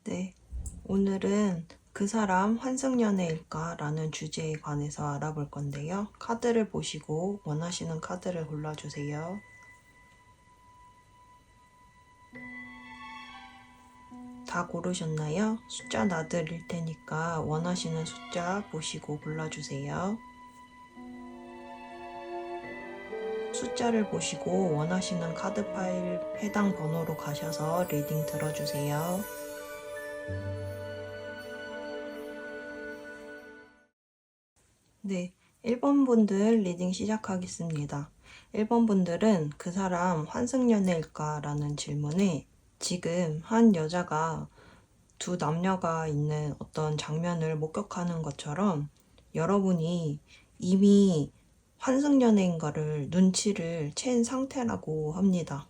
네, 오늘은 그 사람 환승연애일까? 라는 주제에 관해서 알아볼 건데요. 카드를 보시고 원하시는 카드를 골라주세요. 다 고르셨나요? 숫자 나드릴 테니까 원하시는 숫자 보시고 골라주세요. 숫자를 보시고 원하시는 카드 파일 해당 번호로 가셔서 리딩 들어주세요. 네, 1번 분들 리딩 시작하겠습니다. 1번 분들은 그 사람 환승연애일까? 라는 질문에 지금 한 여자가 두 남녀가 있는 어떤 장면을 목격하는 것처럼 여러분이 이미 환승연애인 거를 눈치를 챈 상태라고 합니다.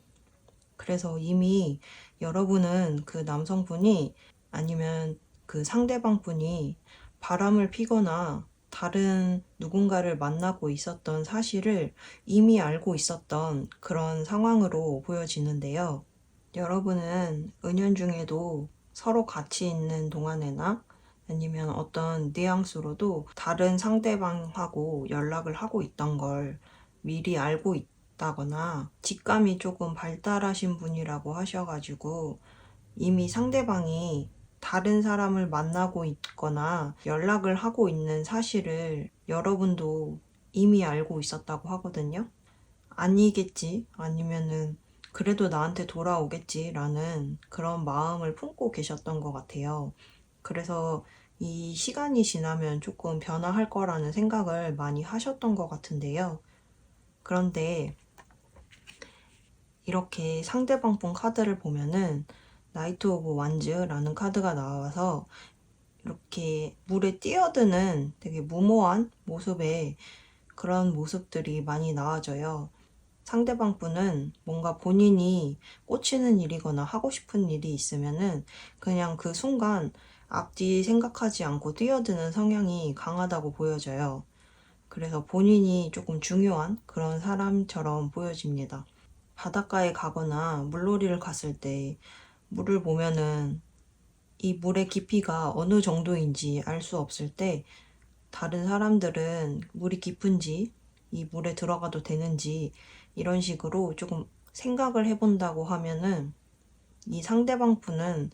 그래서 이미 여러분은 그 남성분이 아니면 그 상대방분이 바람을 피거나 다른 누군가를 만나고 있었던 사실을 이미 알고 있었던 그런 상황으로 보여지는데요. 여러분은 은연중에도 서로 같이 있는 동안에나 아니면 어떤 뉘앙스로도 다른 상대방하고 연락을 하고 있던 걸 미리 알고 있다거나 직감이 조금 발달하신 분이라고 하셔가지고 이미 상대방이 다른 사람을 만나고 있거나 연락을 하고 있는 사실을 여러분도 이미 알고 있었다고 하거든요. 아니겠지, 아니면은 그래도 나한테 돌아오겠지 라는 그런 마음을 품고 계셨던 것 같아요. 그래서 이 시간이 지나면 조금 변화할 거라는 생각을 많이 하셨던 것 같은데요. 그런데 이렇게 상대방 분 카드를 보면은 나이트 오브 완즈라는 카드가 나와서 이렇게 물에 뛰어드는 되게 무모한 모습의 그런 모습들이 많이 나와져요. 상대방 분은 뭔가 본인이 꽂히는 일이거나 하고 싶은 일이 있으면은 그냥 그 순간 앞뒤 생각하지 않고 뛰어드는 성향이 강하다고 보여져요. 그래서 본인이 조금 중요한 그런 사람처럼 보여집니다. 바닷가에 가거나 물놀이를 갔을 때 물을 보면은 이 물의 깊이가 어느 정도인지 알 수 없을 때 다른 사람들은 물이 깊은지 이 물에 들어가도 되는지 이런 식으로 조금 생각을 해본다고 하면은 이 상대방 분은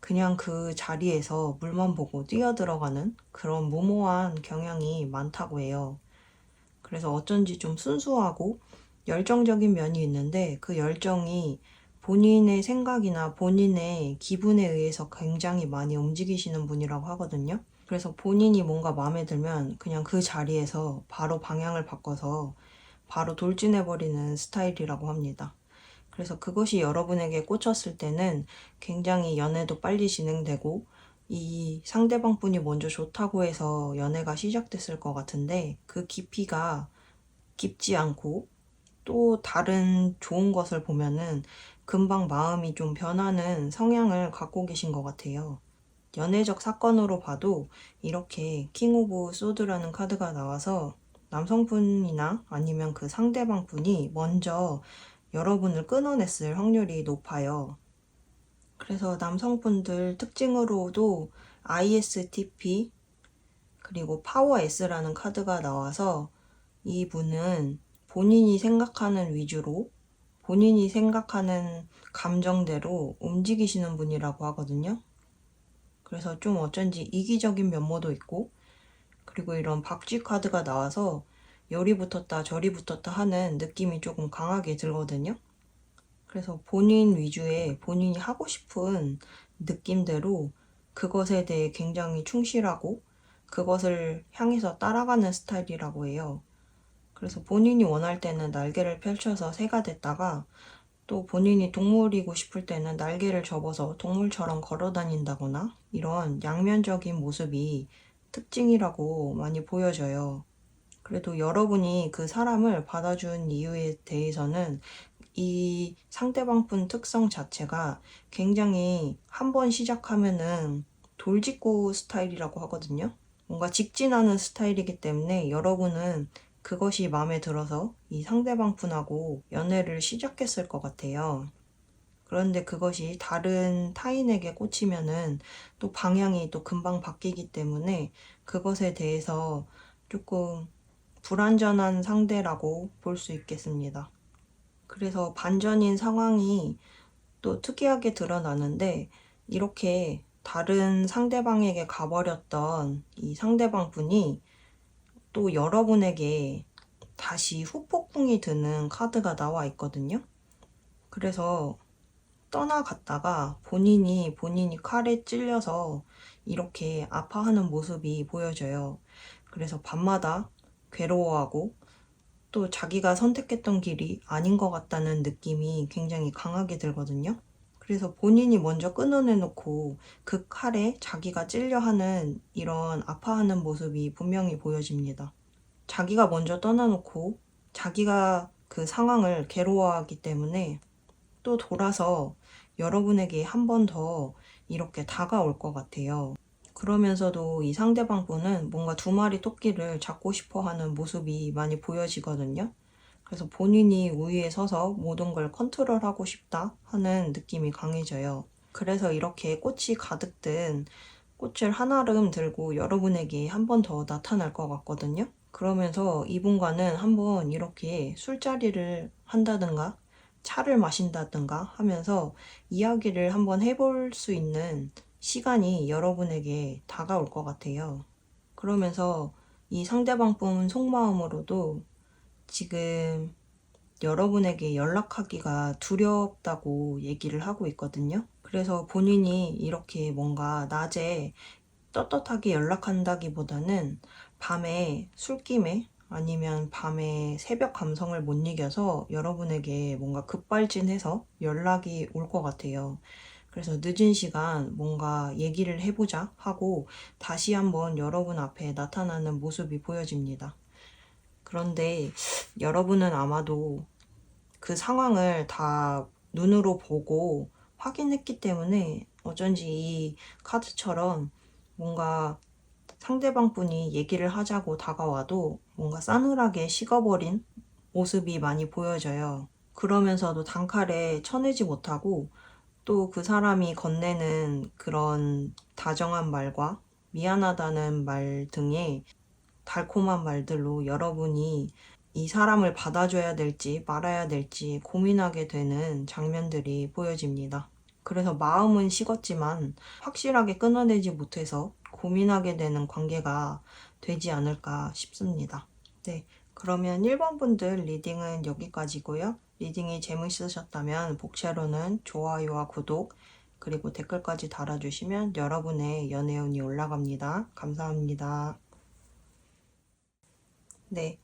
그냥 그 자리에서 물만 보고 뛰어들어가는 그런 무모한 경향이 많다고 해요. 그래서 어쩐지 좀 순수하고 열정적인 면이 있는데 그 열정이 본인의 생각이나 본인의 기분에 의해서 굉장히 많이 움직이시는 분이라고 하거든요. 그래서 본인이 뭔가 마음에 들면 그냥 그 자리에서 바로 방향을 바꿔서 바로 돌진해버리는 스타일이라고 합니다. 그래서 그것이 여러분에게 꽂혔을 때는 굉장히 연애도 빨리 진행되고 이 상대방 분이 먼저 좋다고 해서 연애가 시작됐을 것 같은데 그 깊이가 깊지 않고 또 다른 좋은 것을 보면은 금방 마음이 좀 변하는 성향을 갖고 계신 것 같아요. 연애적 사건으로 봐도 이렇게 킹 오브 소드라는 카드가 나와서 남성분이나 아니면 그 상대방 분이 먼저 여러분을 끊어냈을 확률이 높아요. 그래서 남성분들 특징으로도 ISTP 그리고 파워 S라는 카드가 나와서 이분은 본인이 생각하는 위주로 본인이 생각하는 감정대로 움직이시는 분이라고 하거든요. 그래서 좀 어쩐지 이기적인 면모도 있고 그리고 이런 박쥐 카드가 나와서 열이 붙었다 저리 붙었다 하는 느낌이 조금 강하게 들거든요. 그래서 본인 위주의 본인이 하고 싶은 느낌대로 그것에 대해 굉장히 충실하고 그것을 향해서 따라가는 스타일이라고 해요. 그래서 본인이 원할 때는 날개를 펼쳐서 새가 됐다가 또 본인이 동물이고 싶을 때는 날개를 접어서 동물처럼 걸어 다닌다거나 이런 양면적인 모습이 특징이라고 많이 보여져요. 그래도 여러분이 그 사람을 받아준 이유에 대해서는 이 상대방 분 특성 자체가 굉장히 한번 시작하면은 돌직구 스타일이라고 하거든요. 뭔가 직진하는 스타일이기 때문에 여러분은 그것이 마음에 들어서 이 상대방 분하고 연애를 시작했을 것 같아요. 그런데 그것이 다른 타인에게 꽂히면은 또 방향이 또 금방 바뀌기 때문에 그것에 대해서 조금 불완전한 상대라고 볼 수 있겠습니다. 그래서 반전인 상황이 또 특이하게 드러나는데, 이렇게 다른 상대방에게 가버렸던 이 상대방 분이 또 여러분에게 다시 후폭풍이 드는 카드가 나와 있거든요. 그래서 떠나갔다가 본인이 칼에 찔려서 이렇게 아파하는 모습이 보여져요. 그래서 밤마다 괴로워하고 또 자기가 선택했던 길이 아닌 것 같다는 느낌이 굉장히 강하게 들거든요. 그래서 본인이 먼저 끊어내놓고 그 칼에 자기가 찔려하는 이런 아파하는 모습이 분명히 보여집니다. 자기가 먼저 떠나놓고 자기가 그 상황을 괴로워하기 때문에 또 돌아서 여러분에게 한 번 더 이렇게 다가올 것 같아요. 그러면서도 이 상대방 분은 뭔가 두 마리 토끼를 잡고 싶어 하는 모습이 많이 보여지거든요. 그래서 본인이 우위에 서서 모든 걸 컨트롤하고 싶다 하는 느낌이 강해져요. 그래서 이렇게 꽃이 가득 든 꽃을 한아름 들고 여러분에게 한 번 더 나타날 것 같거든요. 그러면서 이분과는 한번 이렇게 술자리를 한다든가 차를 마신다든가 하면서 이야기를 한번 해볼 수 있는 시간이 여러분에게 다가올 것 같아요. 그러면서 이 상대방 분 속마음으로도 지금 여러분에게 연락하기가 두렵다고 얘기를 하고 있거든요. 그래서 본인이 이렇게 뭔가 낮에 떳떳하게 연락한다기보다는 밤에 술김에 아니면 밤에 새벽 감성을 못 이겨서 여러분에게 뭔가 급발진해서 연락이 올 것 같아요. 그래서 늦은 시간 뭔가 얘기를 해보자 하고 다시 한번 여러분 앞에 나타나는 모습이 보여집니다. 그런데 여러분은 아마도 그 상황을 다 눈으로 보고 확인했기 때문에 어쩐지 이 카드처럼 뭔가 상대방 분이 얘기를 하자고 다가와도 뭔가 싸늘하게 식어버린 모습이 많이 보여져요. 그러면서도 단칼에 쳐내지 못하고 또 그 사람이 건네는 그런 다정한 말과 미안하다는 말 등의 달콤한 말들로 여러분이 이 사람을 받아줘야 될지 말아야 될지 고민하게 되는 장면들이 보여집니다. 그래서 마음은 식었지만 확실하게 끊어내지 못해서 고민하게 되는 관계가 되지 않을까 싶습니다. 네, 그러면 1번 분들 리딩은 여기까지고요. 리딩이 재밌으셨다면 복채로는 좋아요와 구독 그리고 댓글까지 달아주시면 여러분의 연애운이 올라갑니다. 감사합니다. 네,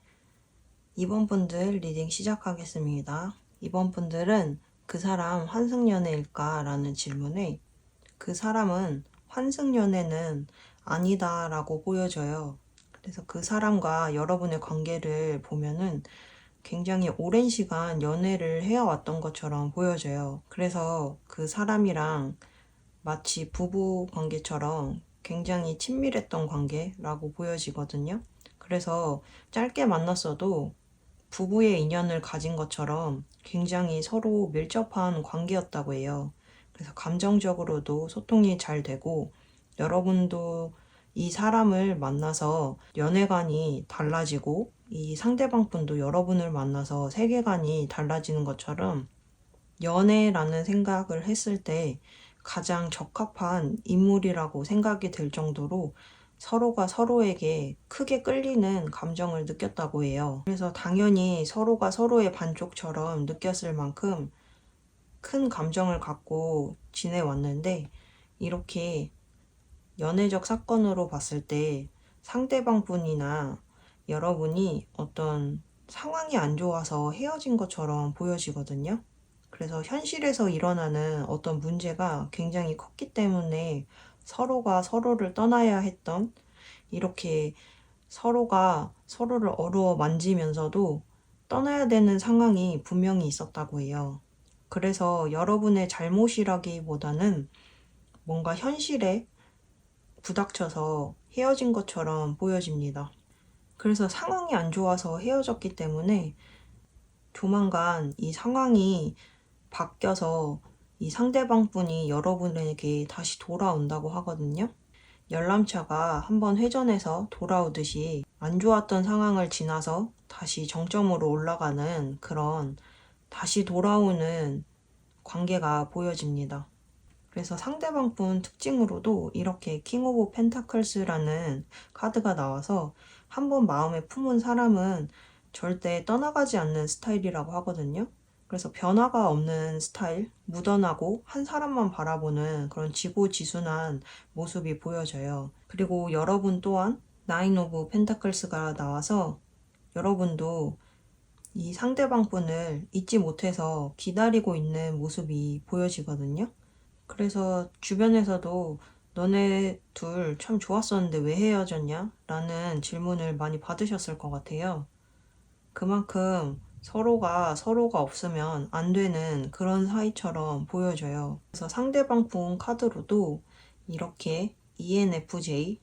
2번 분들 리딩 시작하겠습니다. 2번 분들은 그 사람 환승연애일까? 라는 질문에 그 사람은 환승연애는 아니다 라고 보여져요. 그래서 그 사람과 여러분의 관계를 보면은 굉장히 오랜 시간 연애를 해왔던 것처럼 보여져요. 그래서 그 사람이랑 마치 부부 관계처럼 굉장히 친밀했던 관계라고 보여지거든요. 그래서 짧게 만났어도 부부의 인연을 가진 것처럼 굉장히 서로 밀접한 관계였다고 해요. 그래서 감정적으로도 소통이 잘 되고 여러분도 이 사람을 만나서 연애관이 달라지고 이 상대방 분도 여러분을 만나서 세계관이 달라지는 것처럼 연애라는 생각을 했을 때 가장 적합한 인물이라고 생각이 들 정도로 서로가 서로에게 크게 끌리는 감정을 느꼈다고 해요. 그래서 당연히 서로가 서로의 반쪽처럼 느꼈을 만큼 큰 감정을 갖고 지내왔는데 이렇게 연애적 사건으로 봤을 때 상대방 분이나 여러분이 어떤 상황이 안 좋아서 헤어진 것처럼 보여지거든요. 그래서 현실에서 일어나는 어떤 문제가 굉장히 컸기 때문에 서로가 서로를 떠나야 했던 이렇게 서로가 서로를 어루어 만지면서도 떠나야 되는 상황이 분명히 있었다고 해요. 그래서 여러분의 잘못이라기보다는 뭔가 현실에 부닥쳐서 헤어진 것처럼 보여집니다. 그래서 상황이 안 좋아서 헤어졌기 때문에 조만간 이 상황이 바뀌어서 이 상대방 분이 여러분에게 다시 돌아온다고 하거든요. 열람차가 한번 회전해서 돌아오듯이 안 좋았던 상황을 지나서 다시 정점으로 올라가는 그런 다시 돌아오는 관계가 보여집니다. 그래서 상대방 분 특징으로도 이렇게 킹 오브 펜타클스라는 카드가 나와서 한번 마음에 품은 사람은 절대 떠나가지 않는 스타일이라고 하거든요. 그래서 변화가 없는 스타일, 무던하고 한 사람만 바라보는 그런 지고지순한 모습이 보여져요. 그리고 여러분 또한 나인 오브 펜타클스가 나와서 여러분도 이 상대방 분을 잊지 못해서 기다리고 있는 모습이 보여지거든요. 그래서 주변에서도 너네 둘 참 좋았었는데 왜 헤어졌냐? 라는 질문을 많이 받으셨을 것 같아요. 그만큼 서로가 없으면 안 되는 그런 사이처럼 보여져요. 그래서 상대방 분 카드로도 이렇게 ENFJ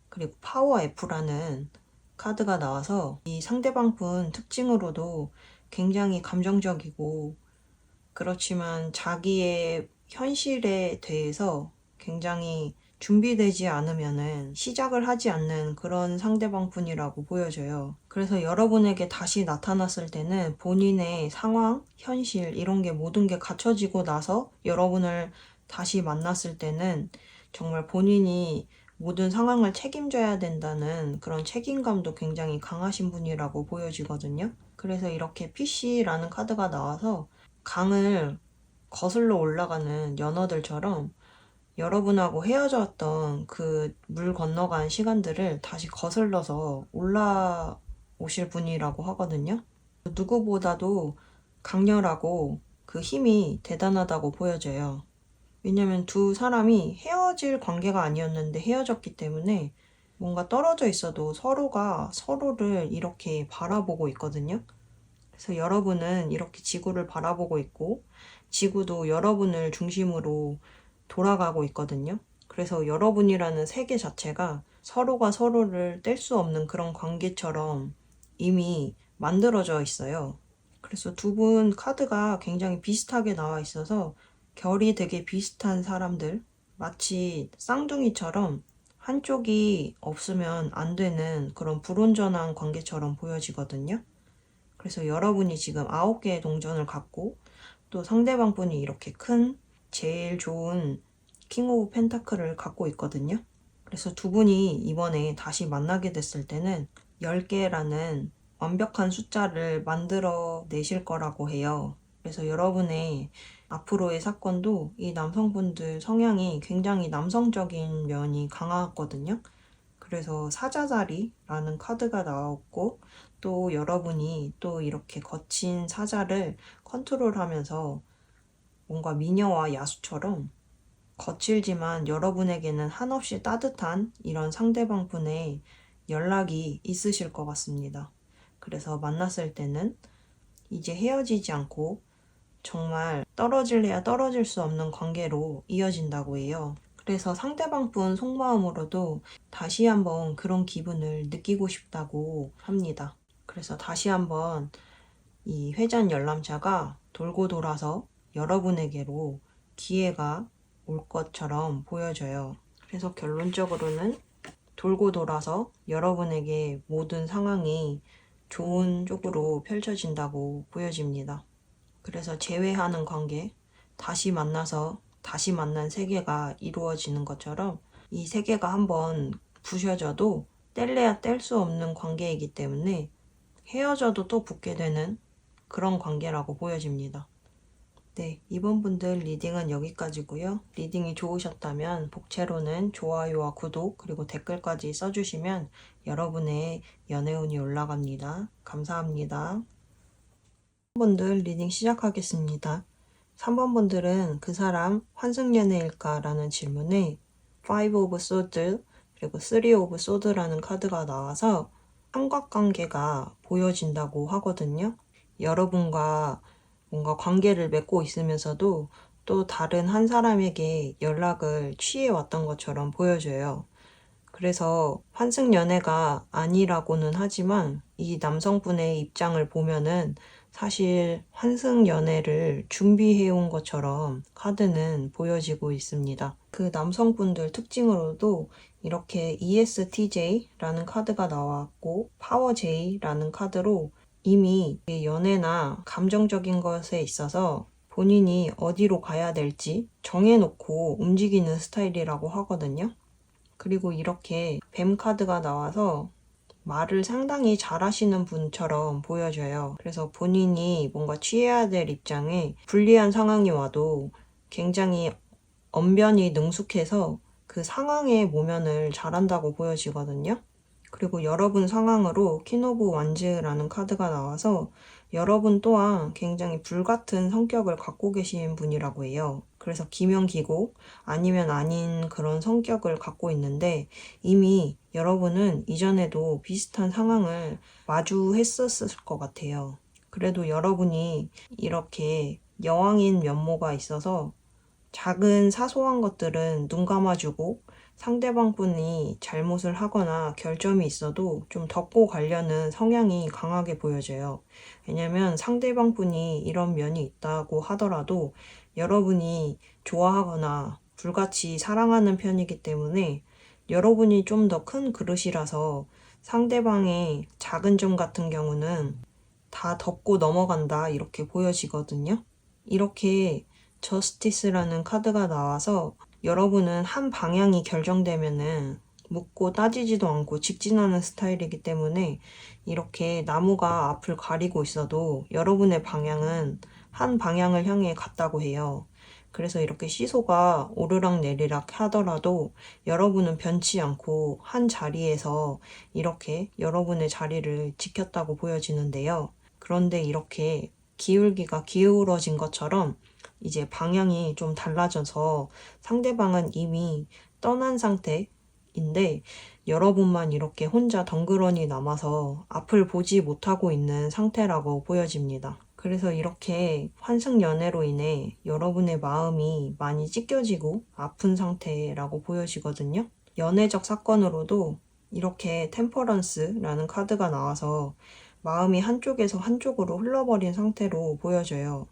그리고 파워 F라는 카드가 나와서 이 상대방 분 특징으로도 굉장히 감정적이고 그렇지만 자기의 현실에 대해서 굉장히 준비되지 않으면은 시작을 하지 않는 그런 상대방 분이라고 보여져요. 그래서 여러분에게 다시 나타났을 때는 본인의 상황, 현실 이런 게 모든 게 갖춰지고 나서 여러분을 다시 만났을 때는 정말 본인이 모든 상황을 책임져야 된다는 그런 책임감도 굉장히 강하신 분이라고 보여지거든요. 그래서 이렇게 PC라는 카드가 나와서 강을 거슬러 올라가는 연어들처럼 여러분하고 헤어졌던 그 물 건너간 시간들을 다시 거슬러서 올라오실 분이라고 하거든요. 누구보다도 강렬하고 그 힘이 대단하다고 보여져요. 왜냐면 두 사람이 헤어질 관계가 아니었는데 헤어졌기 때문에 뭔가 떨어져 있어도 서로가 서로를 이렇게 바라보고 있거든요. 그래서 여러분은 이렇게 지구를 바라보고 있고 지구도 여러분을 중심으로 돌아가고 있거든요. 그래서 여러분이라는 세계 자체가 서로가 서로를 뗄 수 없는 그런 관계처럼 이미 만들어져 있어요. 그래서 두 분 카드가 굉장히 비슷하게 나와 있어서 결이 되게 비슷한 사람들, 마치 쌍둥이처럼 한쪽이 없으면 안 되는 그런 불온전한 관계처럼 보여지거든요. 그래서 여러분이 지금 9개의 동전을 갖고 또 상대방 분이 이렇게 큰 제일 좋은 킹 오브 펜타클을 갖고 있거든요. 그래서 두 분이 이번에 다시 만나게 됐을 때는 10개라는 완벽한 숫자를 만들어 내실 거라고 해요. 그래서 여러분의 앞으로의 사건도 이 남성분들 성향이 굉장히 남성적인 면이 강하거든요. 그래서 사자자리라는 카드가 나왔고 또 여러분이 또 이렇게 거친 사자를 컨트롤하면서 뭔가 미녀와 야수처럼 거칠지만 여러분에게는 한없이 따뜻한 이런 상대방 분의 연락이 있으실 것 같습니다. 그래서 만났을 때는 이제 헤어지지 않고 정말 떨어질래야 떨어질 수 없는 관계로 이어진다고 해요. 그래서 상대방 분 속마음으로도 다시 한번 그런 기분을 느끼고 싶다고 합니다. 그래서 다시 한번 이 회전 열람차가 돌고 돌아서 여러분에게로 기회가 올 것처럼 보여져요. 그래서 결론적으로는 돌고 돌아서 여러분에게 모든 상황이 좋은 쪽으로 펼쳐진다고 보여집니다. 그래서 재회하는 관계, 다시 만나서 다시 만난 세계가 이루어지는 것처럼 이 세계가 한번 부셔져도 뗄래야 뗄 수 없는 관계이기 때문에 헤어져도 또 붙게 되는 그런 관계라고 보여집니다. 네, 이번 분들 리딩은 여기까지고요. 리딩이 좋으셨다면 복채로는 좋아요와 구독 그리고 댓글까지 써주시면 여러분의 연애운이 올라갑니다. 감사합니다. 3번 분들 리딩 시작하겠습니다. 3번 분들은 그 사람 환승연애일까? 라는 질문에 5 of Swords 그리고 3 of Swords라는 카드가 나와서 삼각관계가 보여진다고 하거든요. 여러분과 뭔가 관계를 맺고 있으면서도 또 다른 한 사람에게 연락을 취해왔던 것처럼 보여져요. 그래서 환승연애가 아니라고는 하지만 이 남성분의 입장을 보면은 사실 환승연애를 준비해온 것처럼 카드는 보여지고 있습니다. 그 남성분들 특징으로도 이렇게 ESTJ라는 카드가 나왔고 파워J라는 카드로 이미 연애나 감정적인 것에 있어서 본인이 어디로 가야 될지 정해놓고 움직이는 스타일이라고 하거든요. 그리고 이렇게 뱀 카드가 나와서 말을 상당히 잘하시는 분처럼 보여져요. 그래서 본인이 뭔가 취해야 될 입장에 불리한 상황이 와도 굉장히 언변이 능숙해서 그 상황의 모면을 잘한다고 보여지거든요. 그리고 여러분 상황으로 퀸 오브 완즈라는 카드가 나와서 여러분 또한 굉장히 불같은 성격을 갖고 계신 분이라고 해요. 그래서 기면기고 아니면 아닌 그런 성격을 갖고 있는데 이미 여러분은 이전에도 비슷한 상황을 마주했었을 것 같아요. 그래도 여러분이 이렇게 여왕인 면모가 있어서 작은 사소한 것들은 눈 감아주고 상대방 분이 잘못을 하거나 결점이 있어도 좀 덮고 가려는 성향이 강하게 보여져요. 왜냐면 상대방 분이 이런 면이 있다고 하더라도 여러분이 좋아하거나 불같이 사랑하는 편이기 때문에 여러분이 좀 더 큰 그릇이라서 상대방의 작은 점 같은 경우는 다 덮고 넘어간다 이렇게 보여지거든요. 이렇게 저스티스라는 카드가 나와서 여러분은 한 방향이 결정되면은 묻고 따지지도 않고 직진하는 스타일이기 때문에 이렇게 나무가 앞을 가리고 있어도 여러분의 방향은 한 방향을 향해 갔다고 해요. 그래서 이렇게 시소가 오르락 내리락 하더라도 여러분은 변치 않고 한 자리에서 이렇게 여러분의 자리를 지켰다고 보여지는데요. 그런데 이렇게 기울기가 기울어진 것처럼 이제 방향이 좀 달라져서 상대방은 이미 떠난 상태인데 여러분만 이렇게 혼자 덩그러니 남아서 앞을 보지 못하고 있는 상태라고 보여집니다. 그래서 이렇게 환승연애로 인해 여러분의 마음이 많이 찢겨지고 아픈 상태라고 보여지거든요. 연애적 사건으로도 이렇게 템퍼런스라는 카드가 나와서 마음이 한쪽에서 한쪽으로 흘러버린 상태로 보여져요.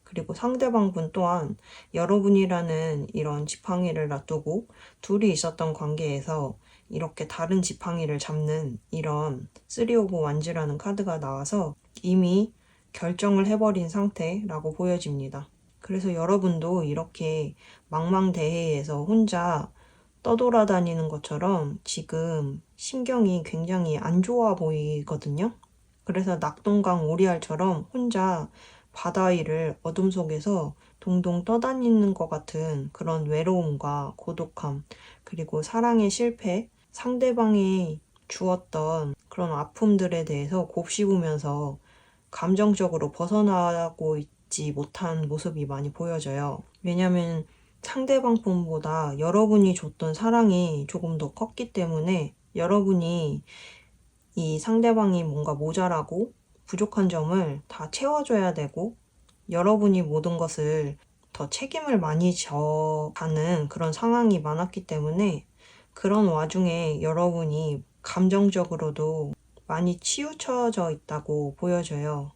그리고 상대방 분 또한 여러분이라는 이런 지팡이를 놔두고 둘이 있었던 관계에서 이렇게 다른 지팡이를 잡는 이런 3 오브 완즈라는 카드가 나와서 이미 결정을 해버린 상태라고 보여집니다. 그래서 여러분도 이렇게 망망대해에서 혼자 떠돌아다니는 것처럼 지금 신경이 굉장히 안 좋아 보이거든요. 그래서 낙동강 오리알처럼 혼자 바다 위를 어둠 속에서 동동 떠다니는 것 같은 그런 외로움과 고독함, 그리고 사랑의 실패, 상대방이 주었던 그런 아픔들에 대해서 곱씹으면서 감정적으로 벗어나고 있지 못한 모습이 많이 보여져요. 왜냐면 상대방 분보다 여러분이 줬던 사랑이 조금 더 컸기 때문에 여러분이 이 상대방이 뭔가 모자라고 부족한 점을 다 채워줘야 되고 여러분이 모든 것을 더 책임을 많이 져가는 그런 상황이 많았기 때문에 그런 와중에 여러분이 감정적으로도 많이 치우쳐져 있다고 보여져요.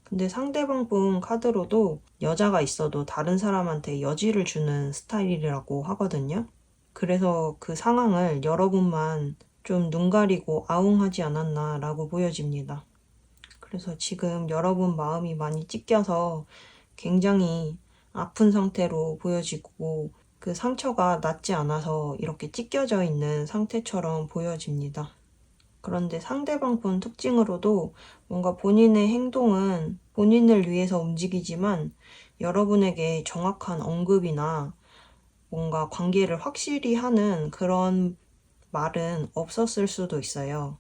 근데 상대방 분 카드로도 여자가 있어도 다른 사람한테 여지를 주는 스타일이라고 하거든요. 그래서 그 상황을 여러분만 좀 눈 가리고 아웅하지 않았나 라고 보여집니다. 그래서 지금 여러분 마음이 많이 찢겨서 굉장히 아픈 상태로 보여지고 그 상처가 낫지 않아서 이렇게 찢겨져 있는 상태처럼 보여집니다. 그런데 상대방 분 특징으로도 뭔가 본인의 행동은 본인을 위해서 움직이지만 여러분에게 정확한 언급이나 뭔가 관계를 확실히 하는 그런 말은 없었을 수도 있어요.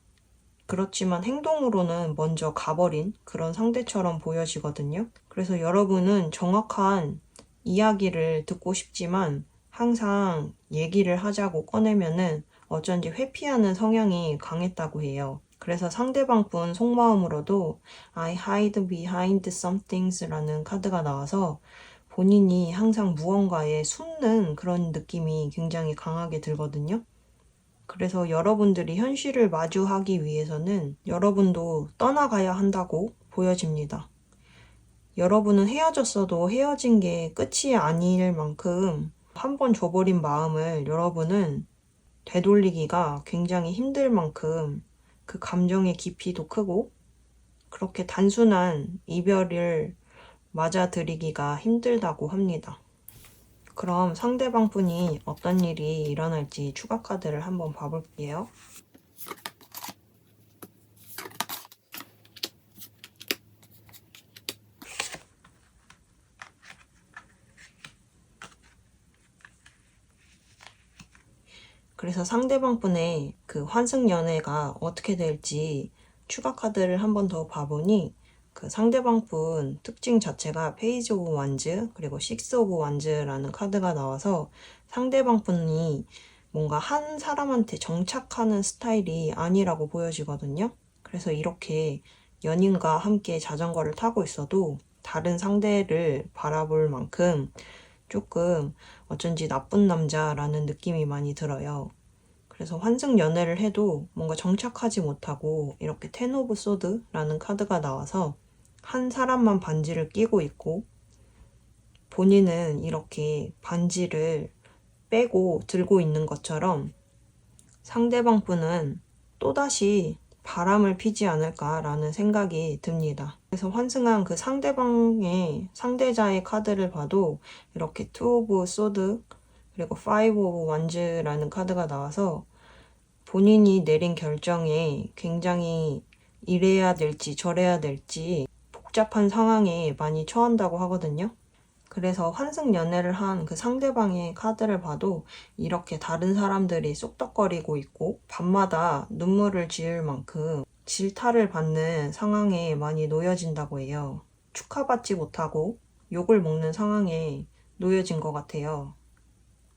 그렇지만 행동으로는 먼저 가버린 그런 상대처럼 보여지거든요. 그래서 여러분은 정확한 이야기를 듣고 싶지만 항상 얘기를 하자고 꺼내면은 어쩐지 회피하는 성향이 강했다고 해요. 그래서 상대방 분 속마음으로도 I hide behind some things라는 카드가 나와서 본인이 항상 무언가에 숨는 그런 느낌이 굉장히 강하게 들거든요. 그래서 여러분들이 현실을 마주하기 위해서는 여러분도 떠나가야 한다고 보여집니다. 여러분은 헤어졌어도 헤어진 게 끝이 아닐 만큼 한 번 줘버린 마음을 여러분은 되돌리기가 굉장히 힘들 만큼 그 감정의 깊이도 크고 그렇게 단순한 이별을 맞아들이기가 힘들다고 합니다. 그럼 상대방 분이 어떤 일이 일어날지 추가 카드를 한번 봐볼게요. 그래서 상대방 분의 그 환승 연애가 어떻게 될지 추가 카드를 한번 더 봐보니 그 상대방 분 특징 자체가 페이지 오브 완즈 그리고 식스 오브 완즈라는 카드가 나와서 상대방 분이 뭔가 한 사람한테 정착하는 스타일이 아니라고 보여지거든요. 그래서 이렇게 연인과 함께 자전거를 타고 있어도 다른 상대를 바라볼 만큼 조금 어쩐지 나쁜 남자라는 느낌이 많이 들어요. 그래서 환승 연애를 해도 뭔가 정착하지 못하고 이렇게 텐 오브 소드라는 카드가 나와서 한 사람만 반지를 끼고 있고 본인은 이렇게 반지를 빼고 들고 있는 것처럼 상대방 분은 또다시 바람을 피지 않을까라는 생각이 듭니다. 그래서 환승한 그 상대자의 카드를 봐도 이렇게 투 오브 소드 그리고 파이브 오브 완즈라는 카드가 나와서 본인이 내린 결정에 굉장히 이래야 될지 저래야 될지 복잡한 상황에 많이 처한다고 하거든요. 그래서 환승 연애를 한 그 상대방의 카드를 봐도 이렇게 다른 사람들이 쑥덕거리고 있고 밤마다 눈물을 지을 만큼 질타를 받는 상황에 많이 놓여진다고 해요. 축하받지 못하고 욕을 먹는 상황에 놓여진 것 같아요.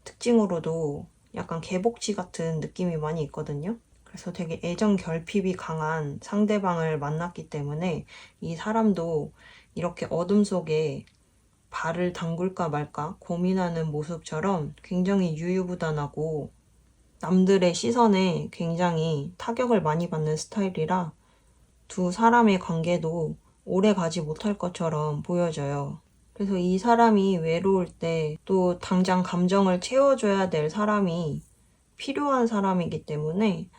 특징으로도 약간 개복치 같은 느낌이 많이 있거든요. 그래서 되게 애정 결핍이 강한 상대방을 만났기 때문에 이 사람도 이렇게 어둠 속에 발을 담글까 말까 고민하는 모습처럼 굉장히 유유부단하고 남들의 시선에 굉장히 타격을 많이 받는 스타일이라 두 사람의 관계도 오래 가지 못할 것처럼 보여져요. 그래서 이 사람이 외로울 때 또 당장 감정을 채워줘야 될 사람이 필요한 사람이기 때문에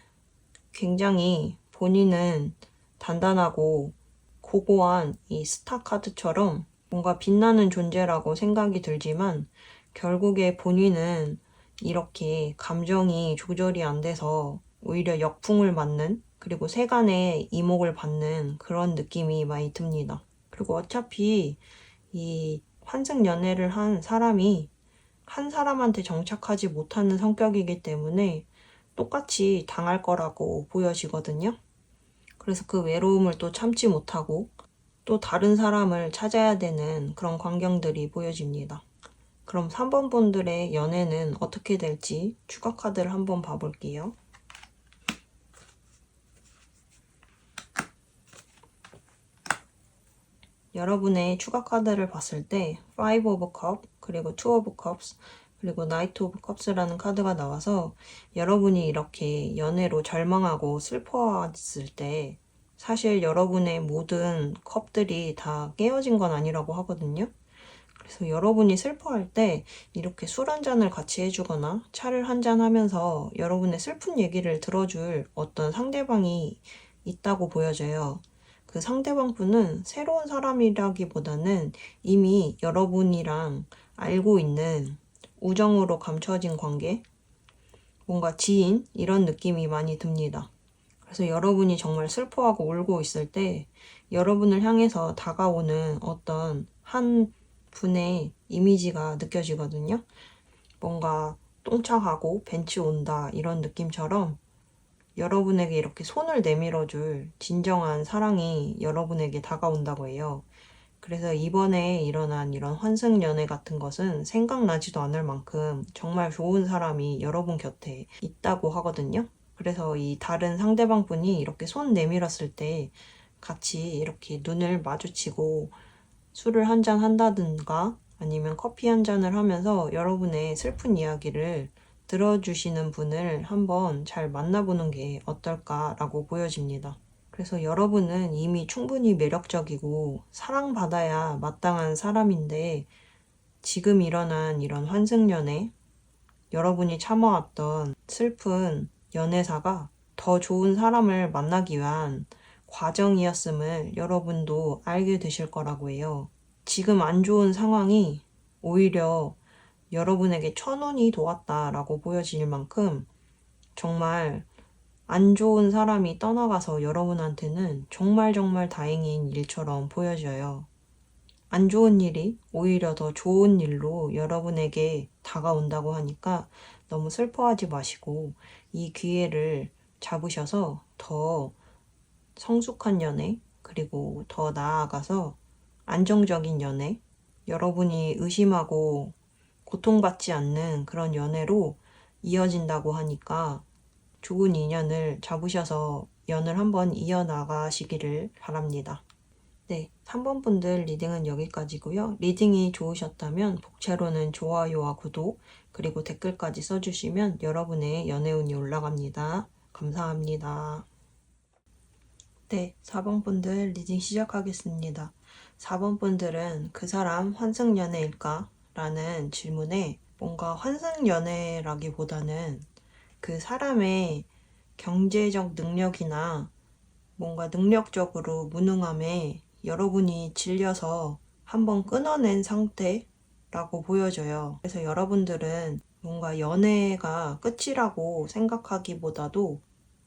굉장히 본인은 단단하고 고고한 이 스타 카드처럼 뭔가 빛나는 존재라고 생각이 들지만 결국에 본인은 이렇게 감정이 조절이 안 돼서 오히려 역풍을 맞는 그리고 세간의 이목을 받는 그런 느낌이 많이 듭니다. 그리고 어차피 이 환승 연애를 한 사람이 한 사람한테 정착하지 못하는 성격이기 때문에 똑같이 당할 거라고 보여지거든요. 그래서 그 외로움을 또 참지 못하고 또 다른 사람을 찾아야 되는 그런 광경들이 보여집니다. 그럼 3번 분들의 연애는 어떻게 될지 추가 카드를 한번 봐볼게요. 여러분의 추가 카드를 봤을 때 Five of Cups, 그리고 Two of Cups, 그리고 Knight of Cups라는 카드가 나와서 여러분이 이렇게 연애로 절망하고 슬퍼했을 때 사실 여러분의 모든 컵들이 다 깨어진 건 아니라고 하거든요. 그래서 여러분이 슬퍼할 때 이렇게 술 한 잔을 같이 해주거나 차를 한 잔 하면서 여러분의 슬픈 얘기를 들어줄 어떤 상대방이 있다고 보여져요. 그 상대방 분은 새로운 사람이라기보다는 이미 여러분이랑 알고 있는 우정으로 감춰진 관계, 뭔가 지인 이런 느낌이 많이 듭니다. 그래서 여러분이 정말 슬퍼하고 울고 있을 때 여러분을 향해서 다가오는 어떤 한 분의 이미지가 느껴지거든요. 뭔가 똥차가고 벤치 온다 이런 느낌처럼 여러분에게 이렇게 손을 내밀어줄 진정한 사랑이 여러분에게 다가온다고 해요. 그래서 이번에 일어난 이런 환승 연애 같은 것은 생각나지도 않을 만큼 정말 좋은 사람이 여러분 곁에 있다고 하거든요. 그래서 이 다른 상대방 분이 이렇게 손 내밀었을 때 같이 이렇게 눈을 마주치고 술을 한잔 한다든가 아니면 커피 한 잔을 하면서 여러분의 슬픈 이야기를 들어주시는 분을 한번 잘 만나보는 게 어떨까라고 보여집니다. 그래서 여러분은 이미 충분히 매력적이고 사랑받아야 마땅한 사람인데 지금 일어난 이런 환승연애, 여러분이 참아왔던 슬픈 연애사가 더 좋은 사람을 만나기 위한 과정이었음을 여러분도 알게 되실 거라고 해요. 지금 안 좋은 상황이 오히려 여러분에게 천운이 도왔다라고 보여질 만큼 정말 안 좋은 사람이 떠나가서 여러분한테는 정말 정말 다행인 일처럼 보여져요. 안 좋은 일이 오히려 더 좋은 일로 여러분에게 다가온다고 하니까 너무 슬퍼하지 마시고 이 기회를 잡으셔서 더 성숙한 연애, 그리고 더 나아가서 안정적인 연애, 여러분이 의심하고 고통받지 않는 그런 연애로 이어진다고 하니까 좋은 인연을 잡으셔서 연을 한번 이어나가시기를 바랍니다. 네, 3번 분들 리딩은 여기까지고요. 리딩이 좋으셨다면 복채로는 좋아요와 구독, 그리고 댓글까지 써주시면 여러분의 연애운이 올라갑니다. 감사합니다. 네, 4번 분들 리딩 시작하겠습니다. 4번 분들은 그 사람 환승연애일까? 라는 질문에 뭔가 환승연애라기보다는 그 사람의 경제적 능력이나 뭔가 능력적으로 무능함에 여러분이 질려서 한번 끊어낸 상태라고 보여져요. 그래서 여러분들은 뭔가 연애가 끝이라고 생각하기보다도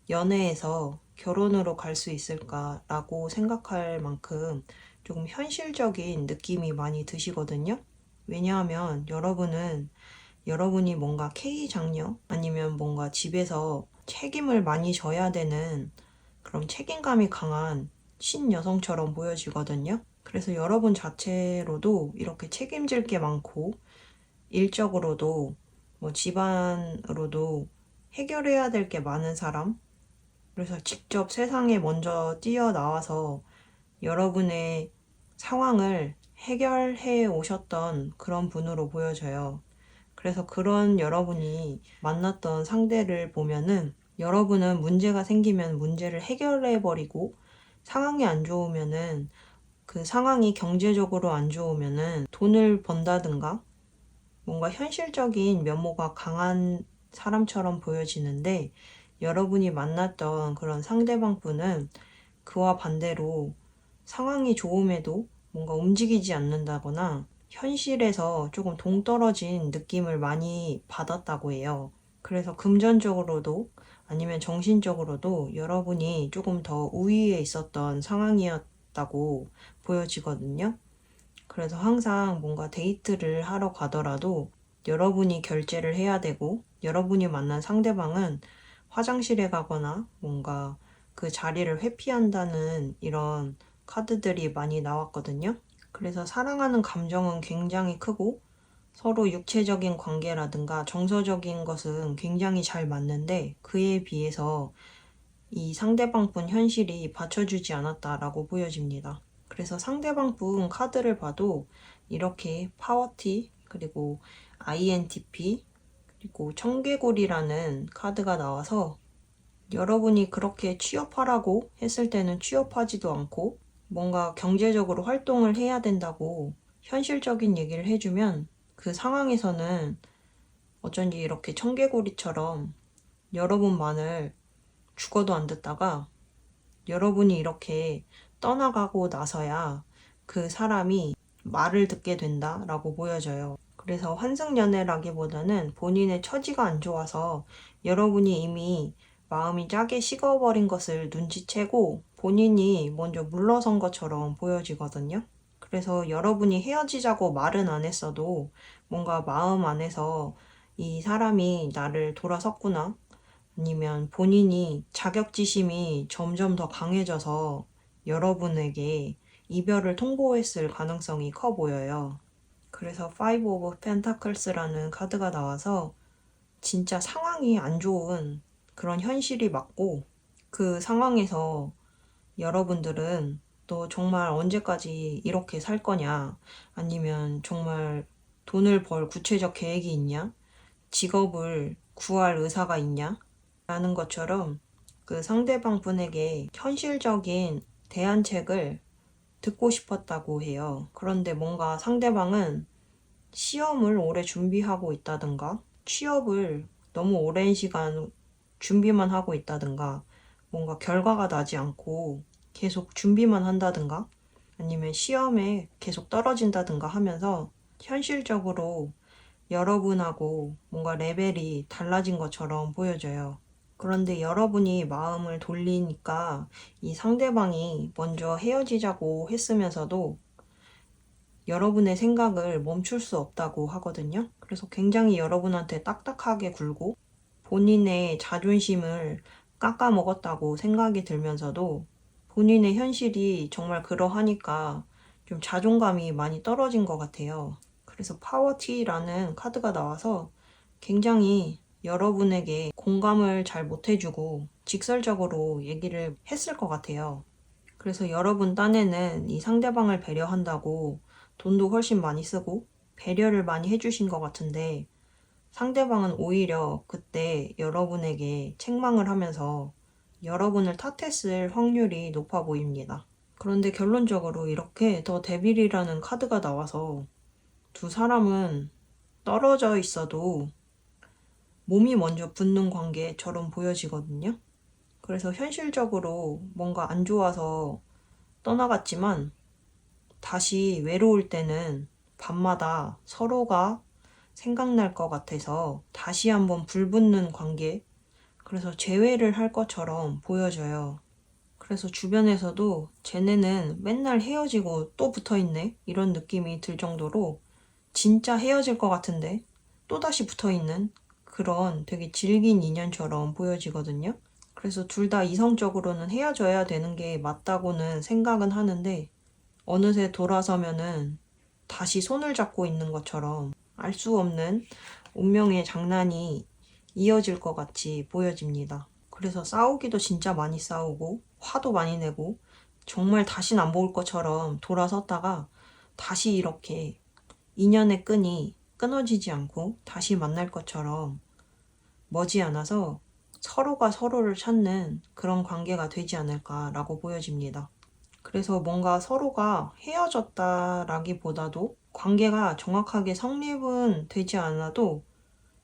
연애에서 결혼으로 갈 수 있을까라고 생각할 만큼 조금 현실적인 느낌이 많이 드시거든요. 왜냐하면 여러분이 뭔가 K장녀 아니면 뭔가 집에서 책임을 많이 져야 되는 그런 책임감이 강한 신여성처럼 보여지거든요. 그래서 여러분 자체로도 이렇게 책임질 게 많고 일적으로도 뭐 집안으로도 해결해야 될 게 많은 사람, 그래서 직접 세상에 먼저 뛰어나와서 여러분의 상황을 해결해 오셨던 그런 분으로 보여져요. 그래서 그런 여러분이 만났던 상대를 보면은 여러분은 문제가 생기면 문제를 해결해 버리고 상황이 안 좋으면은 그 상황이 경제적으로 안 좋으면은 돈을 번다든가 뭔가 현실적인 면모가 강한 사람처럼 보여지는데 여러분이 만났던 그런 상대방 분은 그와 반대로 상황이 좋음에도 뭔가 움직이지 않는다거나 현실에서 조금 동떨어진 느낌을 많이 받았다고 해요. 그래서 금전적으로도 아니면 정신적으로도 여러분이 조금 더 우위에 있었던 상황이었다고 보여지거든요. 그래서 항상 뭔가 데이트를 하러 가더라도 여러분이 결제를 해야 되고 여러분이 만난 상대방은 화장실에 가거나 뭔가 그 자리를 회피한다는 이런 카드들이 많이 나왔거든요. 그래서 사랑하는 감정은 굉장히 크고 서로 육체적인 관계라든가 정서적인 것은 굉장히 잘 맞는데 그에 비해서 이 상대방 분 현실이 받쳐주지 않았다라고 보여집니다. 그래서 상대방 분 카드를 봐도 이렇게 파워티, 그리고 INTP, 그리고 청개구리라는 카드가 나와서 여러분이 그렇게 취업하라고 했을 때는 취업하지도 않고 뭔가 경제적으로 활동을 해야 된다고 현실적인 얘기를 해주면 그 상황에서는 어쩐지 이렇게 청개구리처럼 여러분만을 죽어도 안 듣다가 여러분이 이렇게 떠나가고 나서야 그 사람이 말을 듣게 된다라고 보여져요. 그래서 환승연애라기보다는 본인의 처지가 안 좋아서 여러분이 이미 마음이 짜게 식어버린 것을 눈치채고 본인이 먼저 물러선 것처럼 보여지거든요. 그래서 여러분이 헤어지자고 말은 안 했어도 뭔가 마음 안에서 이 사람이 나를 돌아섰구나, 아니면 본인이 자격지심이 점점 더 강해져서 여러분에게 이별을 통보했을 가능성이 커 보여요. 그래서 Five of Pentacles라는 카드가 나와서 진짜 상황이 안 좋은 그런 현실이 맞고 그 상황에서 여러분들은 또 정말 언제까지 이렇게 살 거냐, 아니면 정말 돈을 벌 구체적 계획이 있냐, 직업을 구할 의사가 있냐? 라는 것처럼 그 상대방 분에게 현실적인 대안책을 듣고 싶었다고 해요. 그런데 뭔가 상대방은 시험을 오래 준비하고 있다든가, 취업을 너무 오랜 시간 준비만 하고 있다든가, 뭔가 결과가 나지 않고 계속 준비만 한다든가, 아니면 시험에 계속 떨어진다든가 하면서 현실적으로 여러분하고 뭔가 레벨이 달라진 것처럼 보여져요. 그런데 여러분이 마음을 돌리니까 이 상대방이 먼저 헤어지자고 했으면서도 여러분의 생각을 멈출 수 없다고 하거든요. 그래서 굉장히 여러분한테 딱딱하게 굴고 본인의 자존심을 깎아먹었다고 생각이 들면서도 본인의 현실이 정말 그러하니까 좀 자존감이 많이 떨어진 것 같아요. 그래서 파워티라는 카드가 나와서 굉장히 여러분에게 공감을 잘 못해주고 직설적으로 얘기를 했을 것 같아요. 그래서 여러분 딴에는 이 상대방을 배려한다고 돈도 훨씬 많이 쓰고 배려를 많이 해주신 것 같은데 상대방은 오히려 그때 여러분에게 책망을 하면서 여러분을 탓했을 확률이 높아 보입니다. 그런데 결론적으로 이렇게 더 데빌이라는 카드가 나와서 두 사람은 떨어져 있어도 몸이 먼저 붙는 관계처럼 보여지거든요. 그래서 현실적으로 뭔가 안 좋아서 떠나갔지만 다시 외로울 때는 밤마다 서로가 생각날 것 같아서 다시 한번 불붙는 관계, 그래서 재회를 할 것처럼 보여져요. 그래서 주변에서도 쟤네는 맨날 헤어지고 또 붙어있네? 이런 느낌이 들 정도로 진짜 헤어질 것 같은데 또다시 붙어있는 그런 되게 질긴 인연처럼 보여지거든요. 그래서 둘 다 이성적으로는 헤어져야 되는 게 맞다고는 생각은 하는데 어느새 돌아서면은 다시 손을 잡고 있는 것처럼 알 수 없는 운명의 장난이 이어질 것 같이 보여집니다. 그래서 싸우기도 진짜 많이 싸우고 화도 많이 내고 정말 다신 안 볼 것처럼 돌아섰다가 다시 이렇게 인연의 끈이 끊어지지 않고 다시 만날 것처럼 머지않아서 서로가 서로를 찾는 그런 관계가 되지 않을까라고 보여집니다. 그래서 뭔가 서로가 헤어졌다라기보다도 관계가 정확하게 성립은 되지 않아도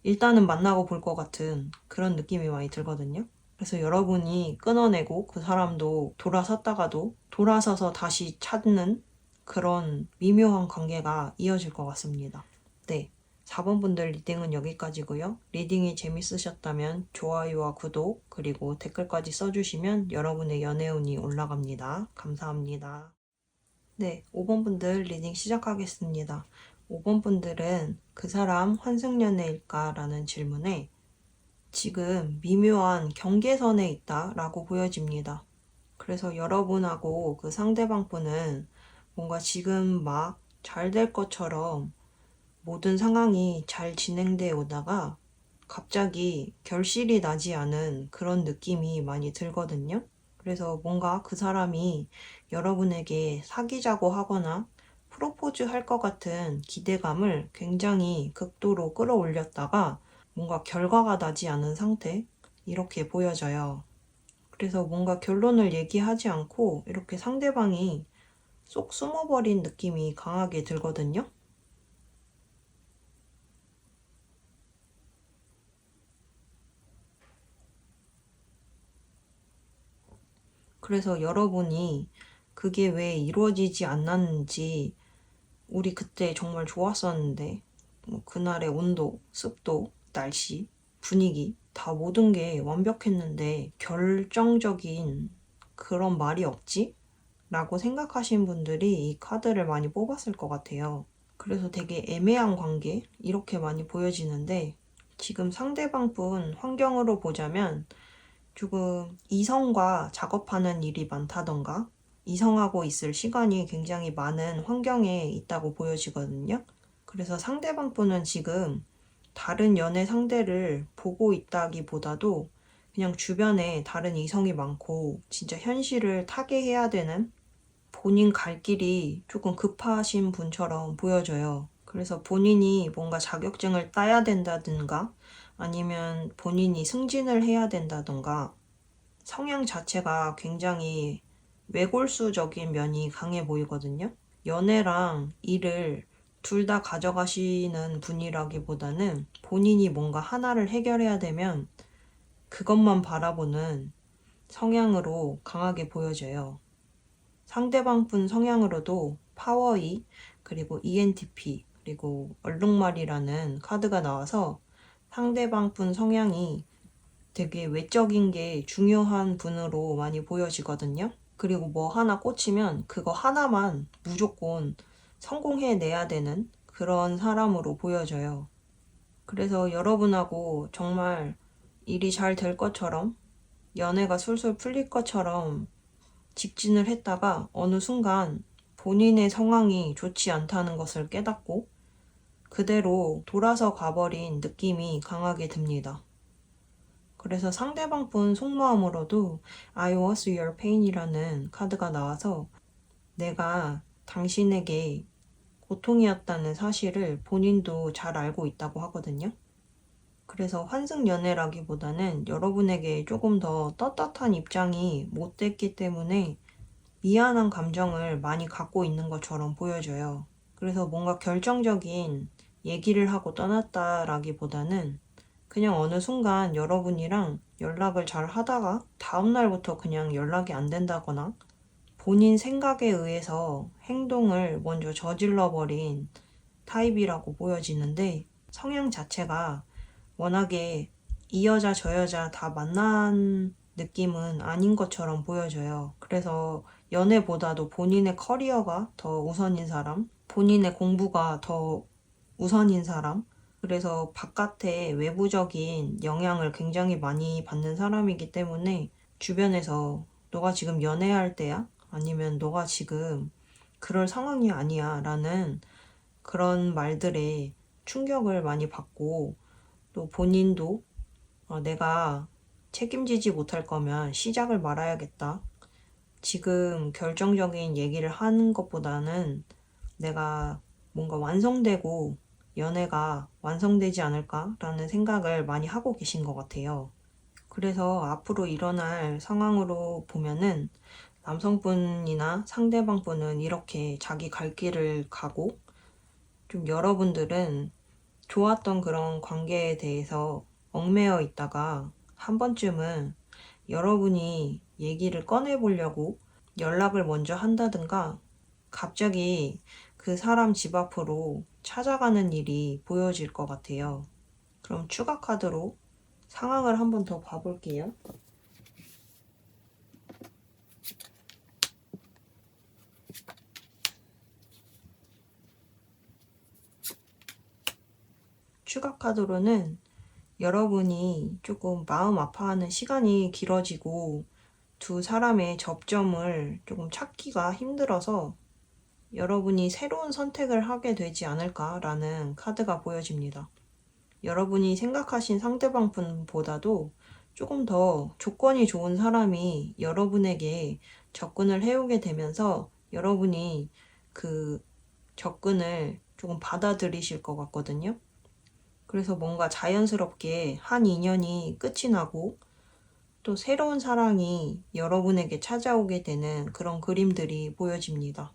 일단은 만나고 볼 것 같은 그런 느낌이 많이 들거든요. 그래서 여러분이 끊어내고 그 사람도 돌아섰다가도 돌아서서 다시 찾는 그런 미묘한 관계가 이어질 것 같습니다. 네. 4번 분들 리딩은 여기까지고요. 리딩이 재밌으셨다면 좋아요와 구독 그리고 댓글까지 써주시면 여러분의 연애운이 올라갑니다. 감사합니다. 네, 5번 분들 리딩 시작하겠습니다. 5번 분들은 그 사람 환승연애일까? 라는 질문에 지금 미묘한 경계선에 있다 라고 보여집니다. 그래서 여러분하고 그 상대방 분은 뭔가 지금 막 잘 될 것처럼 모든 상황이 잘 진행돼 오다가 갑자기 결실이 나지 않은 그런 느낌이 많이 들거든요. 그래서 뭔가 그 사람이 여러분에게 사귀자고 하거나 프로포즈 할 것 같은 기대감을 굉장히 극도로 끌어올렸다가 뭔가 결과가 나지 않은 상태? 이렇게 보여져요. 그래서 뭔가 결론을 얘기하지 않고 이렇게 상대방이 쏙 숨어버린 느낌이 강하게 들거든요. 그래서 여러분이 그게 왜 이루어지지 않았는지 우리 그때 정말 좋았었는데 뭐 그날의 온도, 습도, 날씨, 분위기 다 모든 게 완벽했는데 결정적인 그런 말이 없지? 라고 생각하신 분들이 이 카드를 많이 뽑았을 것 같아요. 그래서 되게 애매한 관계 이렇게 많이 보여지는데 지금 상대방 분 환경으로 보자면 조금 이성과 작업하는 일이 많다던가 이성하고 있을 시간이 굉장히 많은 환경에 있다고 보여지거든요. 그래서 상대방 분은 지금 다른 연애 상대를 보고 있다기보다도 그냥 주변에 다른 이성이 많고 진짜 현실을 타개해야 되는 본인 갈 길이 조금 급하신 분처럼 보여져요. 그래서 본인이 뭔가 자격증을 따야 된다든가 아니면 본인이 승진을 해야 된다던가 성향 자체가 굉장히 외골수적인 면이 강해 보이거든요. 연애랑 일을 둘 다 가져가시는 분이라기보다는 본인이 뭔가 하나를 해결해야 되면 그것만 바라보는 성향으로 강하게 보여져요. 상대방 분 성향으로도 파워 E, 그리고 ENTP, 그리고 얼룩말이라는 카드가 나와서 상대방 분 성향이 되게 외적인 게 중요한 분으로 많이 보여지거든요. 그리고 뭐 하나 꽂히면 그거 하나만 무조건 성공해내야 되는 그런 사람으로 보여져요. 그래서 여러분하고 정말 일이 잘 될 것처럼, 연애가 술술 풀릴 것처럼 직진을 했다가 어느 순간 본인의 상황이 좋지 않다는 것을 깨닫고 그대로 돌아서 가버린 느낌이 강하게 듭니다. 그래서 상대방 분 속마음으로도 I was your pain이라는 카드가 나와서 내가 당신에게 고통이었다는 사실을 본인도 잘 알고 있다고 하거든요. 그래서 환승연애라기보다는 여러분에게 조금 더 떳떳한 입장이 못 됐기 때문에 미안한 감정을 많이 갖고 있는 것처럼 보여져요. 그래서 뭔가 결정적인 얘기를 하고 떠났다라기보다는 그냥 어느 순간 여러분이랑 연락을 잘 하다가 다음날부터 그냥 연락이 안 된다거나 본인 생각에 의해서 행동을 먼저 저질러버린 타입이라고 보여지는데, 성향 자체가 워낙에 이 여자 저 여자 다 만난 느낌은 아닌 것처럼 보여져요. 그래서 연애보다도 본인의 커리어가 더 우선인 사람, 본인의 공부가 더 우선인 사람, 그래서 바깥의 외부적인 영향을 굉장히 많이 받는 사람이기 때문에 주변에서 너가 지금 연애할 때야? 아니면 너가 지금 그럴 상황이 아니야 라는 그런 말들에 충격을 많이 받고, 또 본인도 내가 책임지지 못할 거면 시작을 말아야겠다. 지금 결정적인 얘기를 하는 것보다는 내가 뭔가 완성되고 연애가 완성되지 않을까라는 생각을 많이 하고 계신 것 같아요. 그래서 앞으로 일어날 상황으로 보면은 남성분이나 상대방분은 이렇게 자기 갈 길을 가고, 좀 여러분들은 좋았던 그런 관계에 대해서 얽매여 있다가 한 번쯤은 여러분이 얘기를 꺼내보려고 연락을 먼저 한다든가 갑자기 그 사람 집 앞으로 찾아가는 일이 보여질 것 같아요. 그럼 추가 카드로 상황을 한번 더 봐볼게요. 추가 카드로는 여러분이 조금 마음 아파하는 시간이 길어지고 두 사람의 접점을 조금 찾기가 힘들어서 여러분이 새로운 선택을 하게 되지 않을까라는 카드가 보여집니다. 여러분이 생각하신 상대방 분보다도 조금 더 조건이 좋은 사람이 여러분에게 접근을 해오게 되면서 여러분이 그 접근을 조금 받아들이실 것 같거든요. 그래서 뭔가 자연스럽게 한 인연이 끝이 나고 또 새로운 사랑이 여러분에게 찾아오게 되는 그런 그림들이 보여집니다.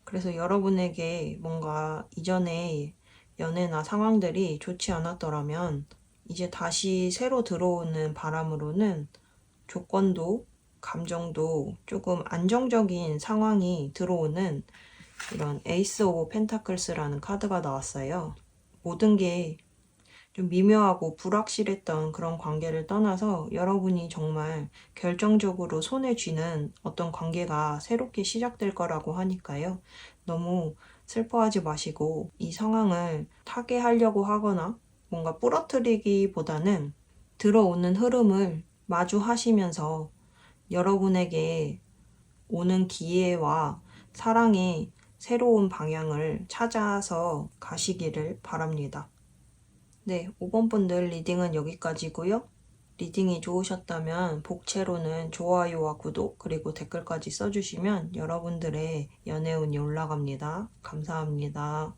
그래서 여러분에게 뭔가 이전에 연애나 상황들이 좋지 않았더라면 이제 다시 새로 들어오는 바람으로는 조건도 감정도 조금 안정적인 상황이 들어오는 이런 에이스 오브 펜타클스라는 카드가 나왔어요. 모든 게 좀 미묘하고 불확실했던 그런 관계를 떠나서 여러분이 정말 결정적으로 손에 쥐는 어떤 관계가 새롭게 시작될 거라고 하니까요. 너무 슬퍼하지 마시고 이 상황을 타개하려고 하거나 뭔가 부러뜨리기보다는 들어오는 흐름을 마주하시면서 여러분에게 오는 기회와 사랑의 새로운 방향을 찾아서 가시기를 바랍니다. 네, 5번 분들 리딩은 여기까지고요. 리딩이 좋으셨다면 복채로는 좋아요와 구독 그리고 댓글까지 써주시면 여러분들의 연애운이 올라갑니다. 감사합니다.